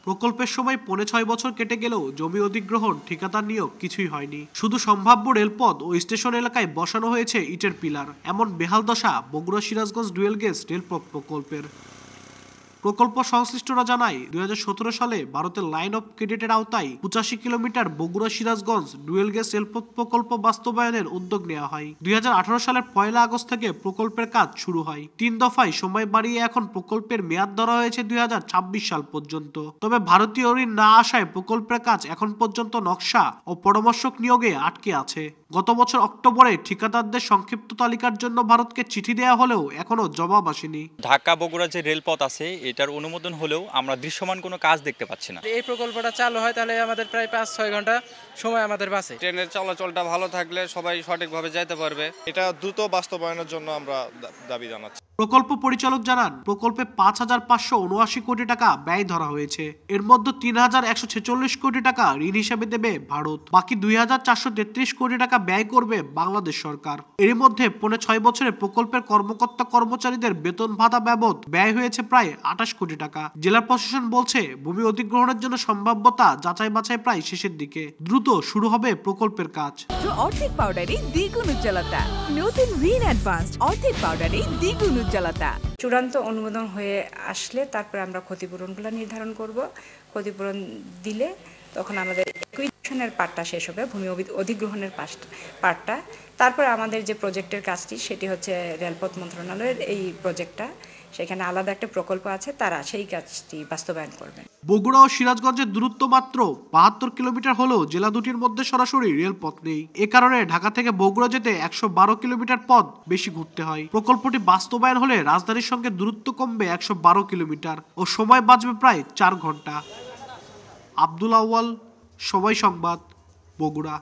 প্রকল্পের সময় 6.5 বছর কেটে গেলেও জমি অধিগ্রহণ, ঠিকাদার নিয়োগ কিছুই হয়নি। শুধু সম্ভাব্য রেলপথ ও স্টেশন এলাকায় বসানো হয়েছে ইটের পিলার। এমন বেহাল দশা বগুড়া সিরাজগঞ্জ ডুয়েল গেজ রেলপথ প্রকল্পের। প্রকল্প সংশ্লিষ্টরা জানায় 2017 সালে ভারতের লাইন অফ ক্রেডিটের আওতায় 85 kilometre Bogura Sirajganj dual gauge রেলপথ প্রকল্প বাস্তবায়নের উদ্যোগ নেওয়া হয়। 2018 সালের 1 আগস্ট থেকে প্রকল্পের কাজ শুরু হয়। 3 দফায় সময় বাড়িয়ে এখন প্রকল্পের মেয়াদ ধরা হয়েছে 2026 সাল পর্যন্ত। তবে ভারতীয় ঋণ না আসায় প্রকল্পের কাজ এখন পর্যন্ত নকশা ও পরামর্শক নিয়োগে আটকে আছে। গত বছর অক্টোবরে ঠিকাদারদের সংক্ষিপ্ত তালিকার জন্য ভারতকে চিঠি দেওয়া হলেও এখনো জবাব আসেনি। ঢাকা বগুড়া যে রেলপথ আছে এটার অনুমোদন হলেও আমরা দৃশ্যমান কোনো কাজ দেখতে পাচ্ছি না। এই প্রকল্পটা চালু হয় তাহলে আমাদের প্রায় 5-6 ঘন্টা সময় আমাদের বাঁচে। ট্রেনের চলাচলটা ভালো থাকলে সবাই সঠিকভাবে যেতে পারবে। এটা দ্রুত বাস্তবায়নের জন্য আমরা দাবি জানাচ্ছি। প্রকল্প পরিচালক জানান, প্রকল্পে 5,579 কোটি টাকা ব্যয় ধরা হয়েছে। এর মধ্যে 3,146 কোটি টাকা ঋণ হিসেবে দেবে ভারত। বাকি 2,433 কোটি টাকা ব্যয় করবে বাংলাদেশ সরকার। এর মধ্যে 6.5 বছরে প্রকল্পের কর্মকর্তা কর্মচারীদের বেতন ভাতা বাবদ ব্যয় হয়েছে প্রায় 28 কোটি টাকা। জেলা প্রশাসন বলছে, ভূমি অধিগ্রহণের জন্য সম্ভাব্যতা যাচাই বাছাই প্রায় শেষের দিকে। দ্রুত শুরু হবে প্রকল্পের কাজ। অর্ধেক পাউডারে দ্বিগুণ উজ্জ্বলতা। নতুন রিন অ্যাডভান্সড অর্ধেক পাউডারে দ্বিগুণ উজ্জ্বলতা। চূড়ান্ত অনুমোদন হয়ে আসলে তারপরে আমরা ক্ষতিপূরণগুলো নির্ধারণ করব। ক্ষতিপূরণ দিলে তখন আমাদের একুইশনের পার্টটা শেষ হবে, ভূমি অধিগ্রহণের পার্টটা। তারপরে আমাদের যে প্রজেক্টের কাজটি সেটি হচ্ছে রেলপথ মন্ত্রণালয়ের এই প্রজেক্টটা, সেখানে আলাদা একটা প্রকল্প আছে, তারা সেই কাজটি বাস্তবায়ন করবেন। বগুড়া ও সিরাজগঞ্জের দূরত্ব মাত্র 72 কিলোমিটার হলেও জেলা দুটির মধ্যে সরাসরি রেলপথ নেই। এ কারণে ঢাকা থেকে বগুড়া যেতে 112 কিলোমিটার পথ বেশি ঘুরতে হয়। প্রকল্পটি বাস্তবায়ন হলে রাজধানীর সঙ্গে দূরত্ব কমবে 112 কিলোমিটার ও সময় বাঁচবে প্রায় 4 ঘন্টা। আব্দুল আউয়াল, সময় সংবাদ, বগুড়া।